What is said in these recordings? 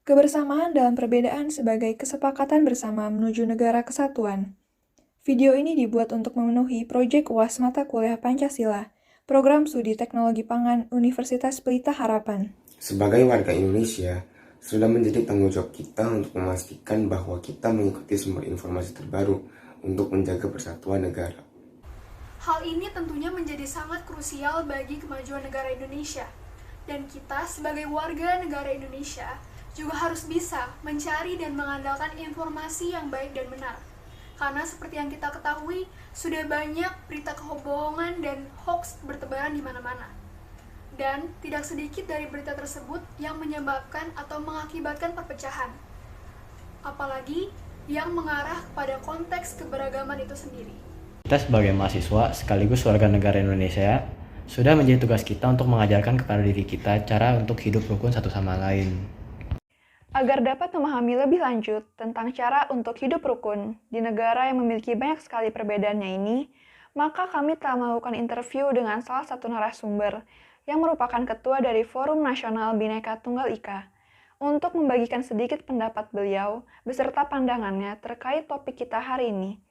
Kebersamaan dalam perbedaan sebagai kesepakatan bersama menuju negara kesatuan. Video ini dibuat untuk memenuhi proyek UAS Mata Kuliah Pancasila, Program Studi Teknologi Pangan Universitas Pelita Harapan. Sebagai warga Indonesia, sudah menjadi tanggung jawab kita untuk memastikan bahwa kita mengikuti sumber informasi terbaru untuk menjaga persatuan negara. Hal ini tentunya menjadi sangat krusial bagi kemajuan negara Indonesia. Dan kita sebagai warga negara Indonesia juga harus bisa mencari dan mengandalkan informasi yang baik dan benar. Karena seperti yang kita ketahui, sudah banyak berita kebohongan dan hoax bertebaran di mana-mana. Dan tidak sedikit dari berita tersebut yang menyebabkan atau mengakibatkan perpecahan. Apalagi yang mengarah kepada konteks keberagaman itu sendiri. Kita sebagai mahasiswa sekaligus warga negara Indonesia sudah menjadi tugas kita untuk mengajarkan kepada diri kita cara untuk hidup rukun satu sama lain. Agar dapat memahami lebih lanjut tentang cara untuk hidup rukun di negara yang memiliki banyak sekali perbedaannya ini, maka kami telah melakukan interview dengan salah satu narasumber yang merupakan ketua dari Forum Nasional Bhinneka Tunggal Ika untuk membagikan sedikit pendapat beliau beserta pandangannya terkait topik kita hari ini,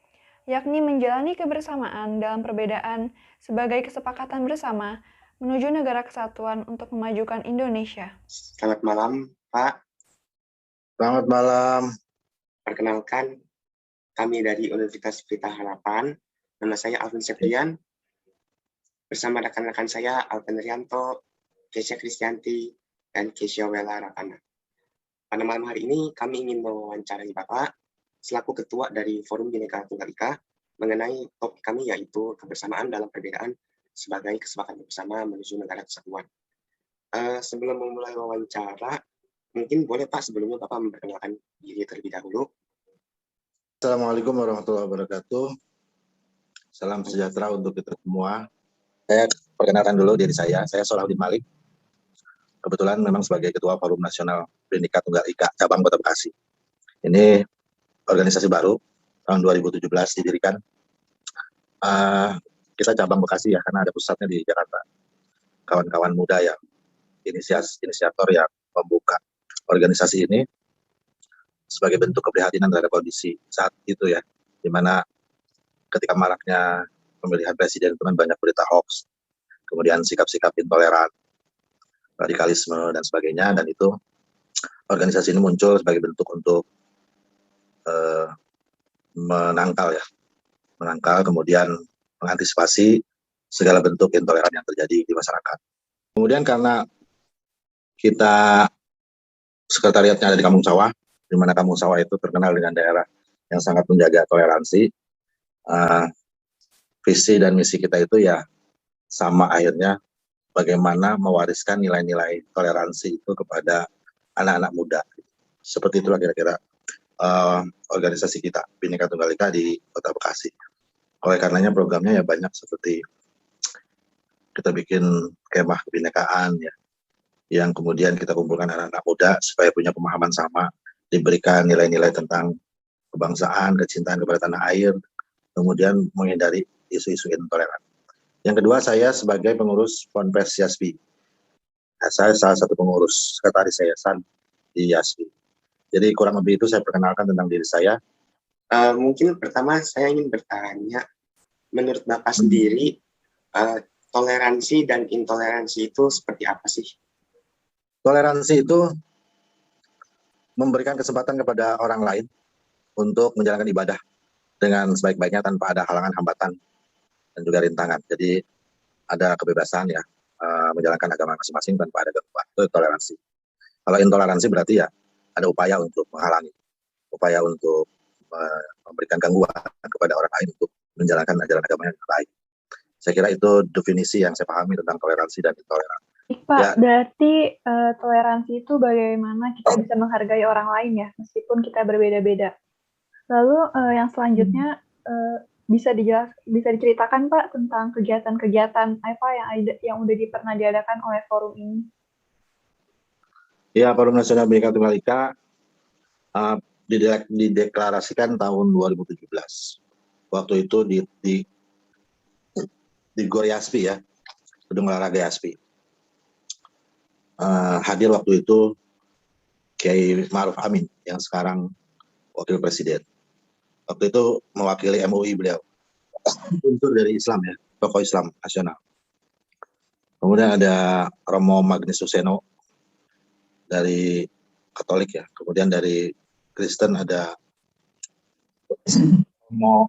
yakni menjalani kebersamaan dalam perbedaan sebagai kesepakatan bersama menuju negara kesatuan untuk memajukan Indonesia. Selamat malam, Pak. Selamat malam. Perkenalkan, kami dari Universitas Pelita Harapan. Nama saya Alvin Septian. Bersama rekan-rekan saya, Alvin Rianto, Kesha Kristianti, dan Kesha Wela Rapana. Pada malam hari ini, kami ingin mewawancarai Bapak selaku ketua dari Forum Bhinneka Tunggal Ika mengenai topik kami yaitu kebersamaan dalam perbedaan sebagai kesepakatan bersama menuju negara kesatuan. Sebelum memulai wawancara, mungkin boleh Pak sebelumnya Bapak memperkenalkan diri terlebih dahulu. Assalamualaikum warahmatullahi wabarakatuh. Salam sejahtera untuk kita semua. Saya perkenalkan dulu diri saya Solahuddin Malik. Kebetulan memang sebagai Ketua Forum Nasional Bhinneka Tunggal Ika cabang Kota Bekasi. Ini organisasi baru tahun 2017 didirikan. Kita cabang Bekasi ya, karena ada pusatnya di Jakarta. Kawan-kawan muda yang inisiator yang membuka organisasi ini sebagai bentuk keprihatinan terhadap kondisi saat itu ya, di mana ketika maraknya pemilihan presiden itu kan banyak berita hoax, kemudian sikap-sikap intoleran, radikalisme dan sebagainya, dan itu organisasi ini muncul sebagai bentuk untuk menangkal kemudian mengantisipasi segala bentuk intoleran yang terjadi di masyarakat. Kemudian karena kita sekretariatnya ada di Kampung Sawah, di mana Kampung Sawah itu terkenal dengan daerah yang sangat menjaga toleransi. Visi dan misi kita itu ya sama, akhirnya bagaimana mewariskan nilai-nilai toleransi itu kepada anak-anak muda. Seperti itulah kira-kira organisasi kita, Bhinneka Tunggal Ika di Kota Bekasi. Oleh karenanya programnya ya banyak, seperti kita bikin kemah kebinekaan ya, yang kemudian kita kumpulkan anak-anak muda supaya punya pemahaman sama, diberikan nilai-nilai tentang kebangsaan, kecintaan kepada tanah air, kemudian menghindari isu-isu intoleran. Yang kedua, saya sebagai pengurus Ponpes YASPI. Saya salah satu pengurus sekretaris yayasan di YASPI. Jadi kurang lebih itu saya perkenalkan tentang diri saya. Mungkin pertama saya ingin bertanya, menurut Bapak sendiri, toleransi dan intoleransi itu seperti apa sih? Toleransi itu memberikan kesempatan kepada orang lain untuk menjalankan ibadah dengan sebaik-baiknya tanpa ada halangan, hambatan, dan juga rintangan. Jadi ada kebebasan ya, menjalankan agama masing-masing tanpa ada gangguan. Itu toleransi. Kalau intoleransi berarti ya ada upaya untuk menghalangi, upaya untuk memberikan gangguan kepada orang lain untuk menjalankan ajaran agama yang baik. Saya kira itu definisi yang saya pahami tentang toleransi dan intoleransi. Pak, Ya. berarti toleransi itu bagaimana kita bisa menghargai orang lain ya, meskipun kita berbeda-beda. Lalu yang selanjutnya bisa diceritakan Pak tentang kegiatan-kegiatan apa yang udah pernah diadakan oleh forum ini? Ya, Forum Nasional Bhinneka Tunggal Ika dideklarasikan tahun 2017. Waktu itu di Gor Yaspi ya, Gedung Olahraga Yaspi. Hadir waktu itu Kiai Ma'ruf Amin yang sekarang wakil presiden. Waktu itu mewakili MUI beliau, unsur dari Islam ya, tokoh Islam nasional. Kemudian ada Romo Magnus Suseno dari Katolik ya. Kemudian dari Kristen ada Romo,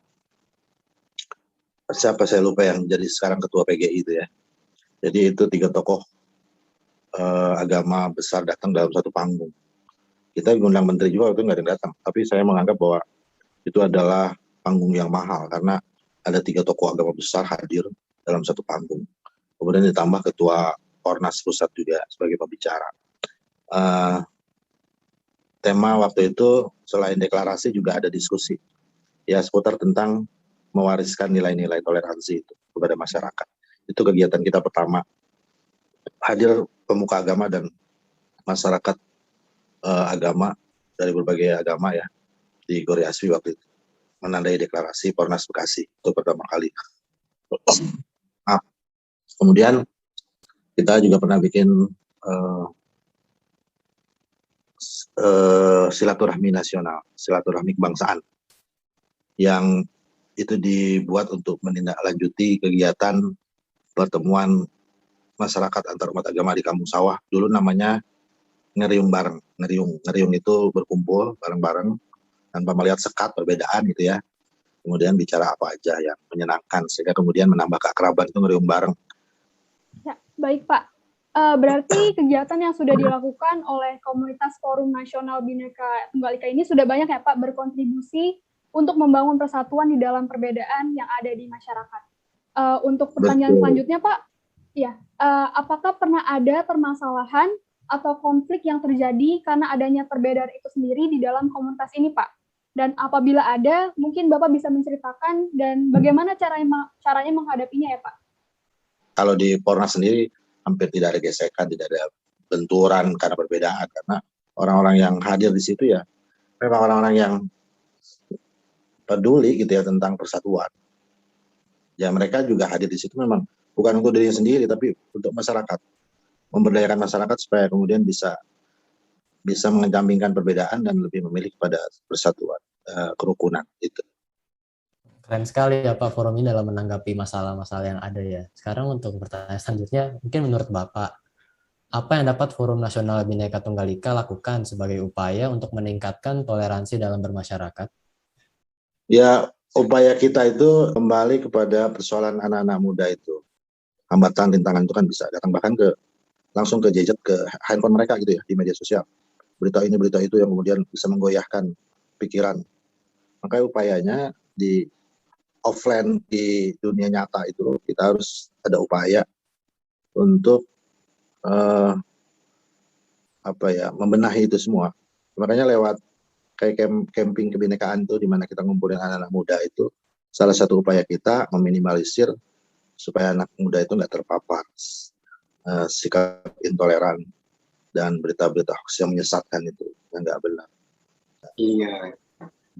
siapa saya lupa yang jadi sekarang ketua PGI itu ya. Jadi itu 3 tokoh agama besar datang dalam satu panggung. Kita mengundang menteri juga waktu itu nggak ada yang datang. Tapi saya menganggap bahwa itu adalah panggung yang mahal karena ada 3 tokoh agama besar hadir dalam satu panggung. Kemudian ditambah ketua Ornas Pusat juga sebagai pembicara. Tema waktu itu selain deklarasi juga ada diskusi ya seputar tentang mewariskan nilai-nilai toleransi itu kepada masyarakat. Itu kegiatan kita pertama. Hadir pemuka agama dan masyarakat agama dari berbagai agama ya di Gori Aswi waktu itu menandai deklarasi Pornas Bekasi itu pertama kali. Kemudian kita juga pernah bikin silaturahmi nasional, silaturahmi kebangsaan yang itu dibuat untuk menindaklanjuti kegiatan pertemuan masyarakat antar umat agama di Kampung Sawah. Dulu namanya ngeriung bareng, ngeriung itu berkumpul bareng-bareng tanpa melihat sekat perbedaan gitu ya. Kemudian bicara apa aja yang menyenangkan sehingga kemudian menambah keakraban itu ngeriung bareng. Ya, baik Pak. Berarti kegiatan yang sudah dilakukan oleh komunitas Forum Nasional Bhinneka Tunggal Ika ini sudah banyak ya Pak berkontribusi untuk membangun persatuan di dalam perbedaan yang ada di masyarakat. Untuk pertanyaan selanjutnya Pak, ya, apakah pernah ada permasalahan atau konflik yang terjadi karena adanya perbedaan itu sendiri di dalam komunitas ini Pak? Dan apabila ada, mungkin Bapak bisa menceritakan dan bagaimana caranya menghadapinya ya Pak? Kalau di Pornas sendiri hampir tidak ada gesekan, tidak ada benturan karena perbedaan, karena orang-orang yang hadir di situ ya memang orang-orang yang peduli gitu ya tentang persatuan. Ya mereka juga hadir di situ memang bukan untuk dirinya sendiri tapi untuk masyarakat, memberdayakan masyarakat supaya kemudian bisa mengesampingkan perbedaan dan lebih memilih pada persatuan, kerukunan itu. Keren sekali ya Pak forum ini dalam menanggapi masalah-masalah yang ada ya. Sekarang untuk pertanyaan selanjutnya, mungkin menurut Bapak, apa yang dapat Forum Nasional Bhinneka Tunggal Ika lakukan sebagai upaya untuk meningkatkan toleransi dalam bermasyarakat? Ya, upaya kita itu kembali kepada persoalan anak-anak muda itu. Hambatan, rintangan itu kan bisa datang bahkan langsung ke gadget, ke handphone mereka gitu ya, di media sosial. Berita ini, berita itu yang kemudian bisa menggoyahkan pikiran. Maka upayanya di offline di dunia nyata itu kita harus ada upaya untuk membenahi itu semua. Makanya lewat kayak camping kebinekaan itu di mana kita ngumpulin anak-anak muda itu salah satu upaya kita meminimalisir supaya anak muda itu nggak terpapar sikap intoleran dan berita-berita hoax yang menyesatkan itu yang nggak benar. Iya.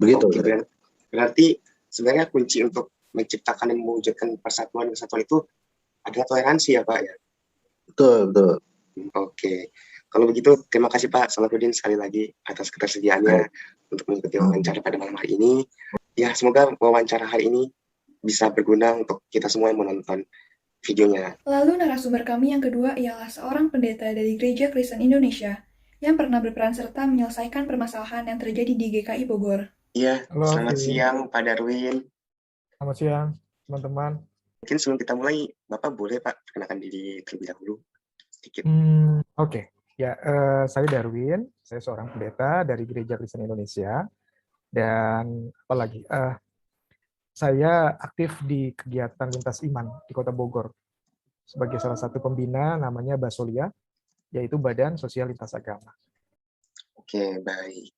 Begitu. Oke, berarti sebenarnya kunci untuk menciptakan dan mewujudkan persatuan kesatuan itu adalah toleransi ya Pak ya? Betul. Oke. Kalau begitu terima kasih Pak Salahuddin sekali lagi atas ketersediaannya untuk mengikuti wawancara pada malam hari ini. Ya semoga wawancara hari ini bisa berguna untuk kita semua yang menonton videonya. Lalu narasumber kami yang kedua ialah seorang pendeta dari Gereja Kristen Indonesia yang pernah berperan serta menyelesaikan permasalahan yang terjadi di GKI Bogor. Iya, selamat siang Pak Darwin. Selamat siang teman-teman. Mungkin sebelum kita mulai, Bapak boleh Pak perkenalkan diri terlebih dahulu sedikit. Oke. Ya, saya Darwin, saya seorang pendeta dari Gereja Kristen Indonesia dan apalagi saya aktif di kegiatan lintas iman di Kota Bogor sebagai salah satu pembina namanya Basolia, yaitu Badan Sosial Lintas Agama. Oke, baik.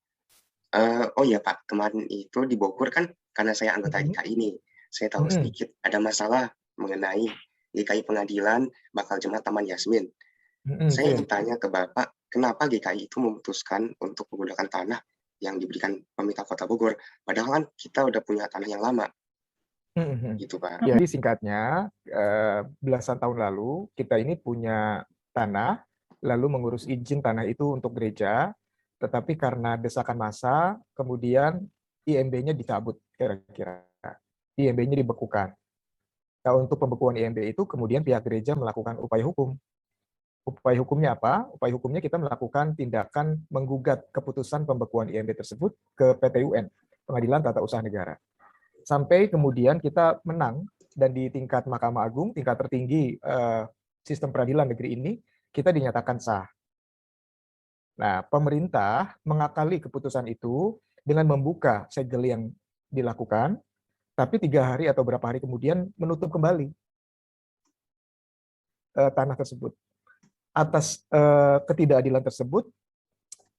Oh ya Pak, kemarin itu di Bogor kan karena saya anggota GKI ini, saya tahu sedikit ada masalah mengenai GKI Pengadilan bakal jemaat Taman Yasmin. Saya ingin tanya ke Bapak, kenapa GKI itu memutuskan untuk menggunakan tanah yang diberikan pemerintah Kota Bogor, padahal kan kita udah punya tanah yang lama. Gitu Pak. Jadi singkatnya, belasan tahun lalu kita ini punya tanah, lalu mengurus izin tanah itu untuk gereja, tetapi karena desakan massa, kemudian IMB-nya dicabut kira-kira. IMB-nya dibekukan. Nah, untuk pembekuan IMB itu kemudian pihak gereja melakukan upaya hukum. Upaya hukumnya apa? Upaya hukumnya kita melakukan tindakan menggugat keputusan pembekuan IMB tersebut ke PT UN, Pengadilan Tata Usaha Negara. Sampai kemudian kita menang, dan di tingkat Mahkamah Agung, tingkat tertinggi sistem peradilan negeri ini, kita dinyatakan sah. Nah, pemerintah mengakali keputusan itu dengan membuka segel yang dilakukan, tapi 3 hari atau berapa hari kemudian menutup kembali tanah tersebut. Atas ketidakadilan tersebut,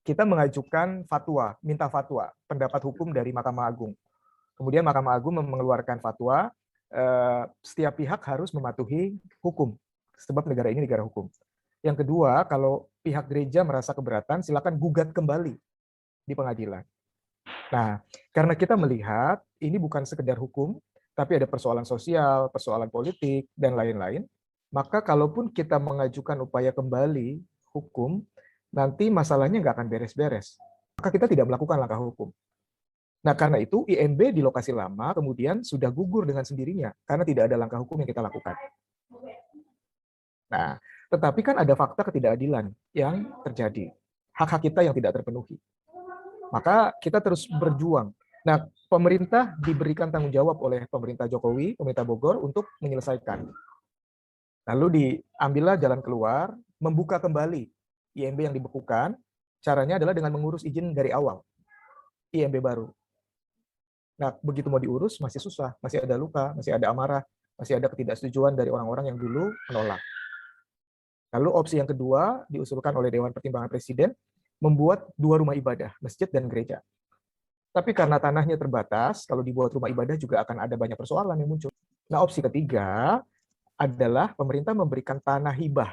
kita mengajukan fatwa, minta fatwa, pendapat hukum dari Mahkamah Agung. Kemudian Mahkamah Agung mengeluarkan fatwa, setiap pihak harus mematuhi hukum, sebab negara ini negara hukum. Yang kedua, kalau pihak gereja merasa keberatan, silakan gugat kembali di pengadilan. Nah, karena kita melihat ini bukan sekedar hukum, tapi ada persoalan sosial, persoalan politik, dan lain-lain, maka kalaupun kita mengajukan upaya kembali hukum, nanti masalahnya nggak akan beres-beres. Maka kita tidak melakukan langkah hukum. Nah, karena itu IMB di lokasi lama kemudian sudah gugur dengan sendirinya, karena tidak ada langkah hukum yang kita lakukan. Nah, tetapi kan ada fakta ketidakadilan yang terjadi. Hak-hak kita yang tidak terpenuhi. Maka kita terus berjuang. Nah, pemerintah diberikan tanggung jawab oleh pemerintah Jokowi, pemerintah Bogor untuk menyelesaikan. Lalu diambillah jalan keluar, membuka kembali IMB yang dibekukan. Caranya adalah dengan mengurus izin dari awal. IMB baru. Nah, begitu mau diurus masih susah, masih ada luka, masih ada amarah, masih ada ketidaksetujuan dari orang-orang yang dulu menolak. Lalu opsi yang kedua diusulkan oleh Dewan Pertimbangan Presiden, membuat 2 rumah ibadah, masjid dan gereja. Tapi karena tanahnya terbatas, kalau dibuat rumah ibadah juga akan ada banyak persoalan yang muncul. Nah, opsi ketiga adalah pemerintah memberikan tanah hibah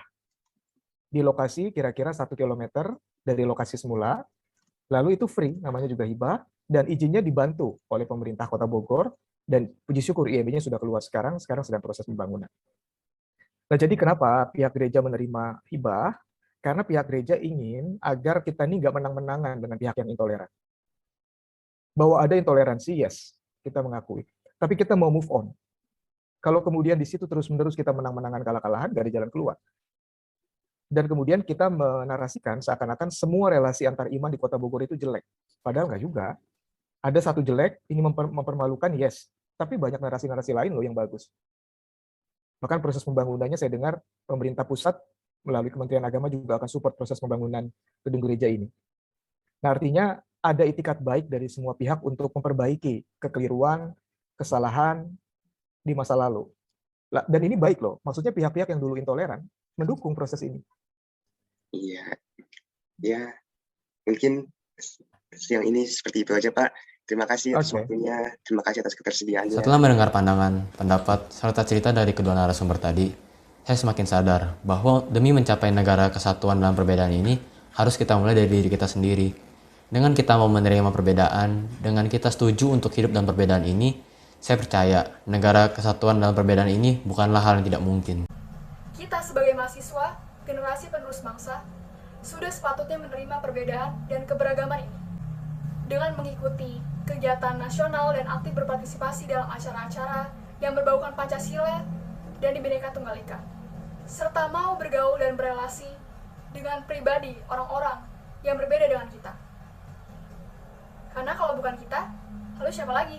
di lokasi kira-kira 1 km dari lokasi semula, lalu itu free, namanya juga hibah, dan izinnya dibantu oleh pemerintah Kota Bogor, dan puji syukur IMB-nya sudah keluar sekarang sedang proses pembangunan. Nah, jadi kenapa pihak gereja menerima hibah? Karena pihak gereja ingin agar kita ini nggak menang-menangan dengan pihak yang intoleran. Bahwa ada intoleransi, yes, kita mengakui. Tapi kita mau move on. Kalau kemudian di situ terus-menerus kita menang-menangan kalah-kalahan, nggak ada jalan keluar. Dan kemudian kita menarasikan seakan-akan semua relasi antar iman di Kota Bogor itu jelek. Padahal nggak juga. Ada satu jelek, ingin mempermalukan, yes. Tapi banyak narasi-narasi lain loh yang bagus. Bahkan proses pembangunannya saya dengar pemerintah pusat melalui Kementerian Agama juga akan support proses pembangunan gedung gereja ini. Nah, artinya ada itikat baik dari semua pihak untuk memperbaiki kekeliruan, kesalahan di masa lalu. Dan ini baik loh, maksudnya pihak-pihak yang dulu intoleran mendukung proses ini. Iya, ya mungkin siang ini seperti itu aja Pak. Terima kasih atas waktunya, terima kasih atas ketersediaannya. Setelah mendengar pandangan, pendapat, serta cerita dari kedua narasumber tadi, saya semakin sadar bahwa demi mencapai negara kesatuan dalam perbedaan ini, harus kita mulai dari diri kita sendiri. Dengan kita mau menerima perbedaan, dengan kita setuju untuk hidup dalam perbedaan ini, saya percaya negara kesatuan dalam perbedaan ini bukanlah hal yang tidak mungkin. Kita sebagai mahasiswa, generasi penerus bangsa, sudah sepatutnya menerima perbedaan dan keberagaman ini. Dengan mengikuti kegiatan nasional dan aktif berpartisipasi dalam acara-acara yang berbaukan Pancasila dan Bhinneka Tunggal Ika, serta mau bergaul dan berelasi dengan pribadi orang-orang yang berbeda dengan kita. Karena kalau bukan kita, lalu siapa lagi?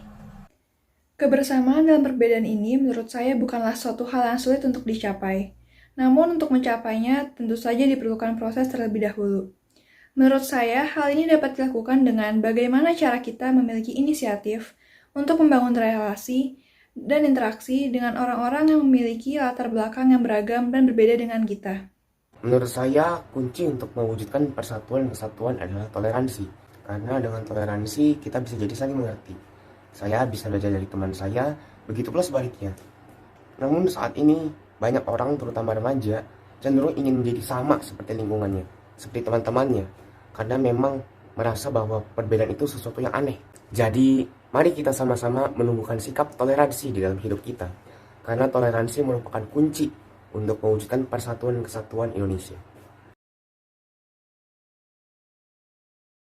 Kebersamaan dalam perbedaan ini menurut saya bukanlah suatu hal yang sulit untuk dicapai. Namun untuk mencapainya tentu saja diperlukan proses terlebih dahulu. Menurut saya, hal ini dapat dilakukan dengan bagaimana cara kita memiliki inisiatif untuk membangun relasi dan interaksi dengan orang-orang yang memiliki latar belakang yang beragam dan berbeda dengan kita. Menurut saya, kunci untuk mewujudkan persatuan dan kesatuan adalah toleransi. Karena dengan toleransi, kita bisa jadi saling mengerti. Saya bisa belajar dari teman saya, begitu pula sebaliknya. Namun saat ini, banyak orang, terutama remaja, cenderung ingin menjadi sama seperti lingkungannya, seperti teman-temannya, karena memang merasa bahwa perbedaan itu sesuatu yang aneh. Jadi, mari kita sama-sama menumbuhkan sikap toleransi di dalam hidup kita, karena toleransi merupakan kunci untuk mewujudkan persatuan dan kesatuan Indonesia.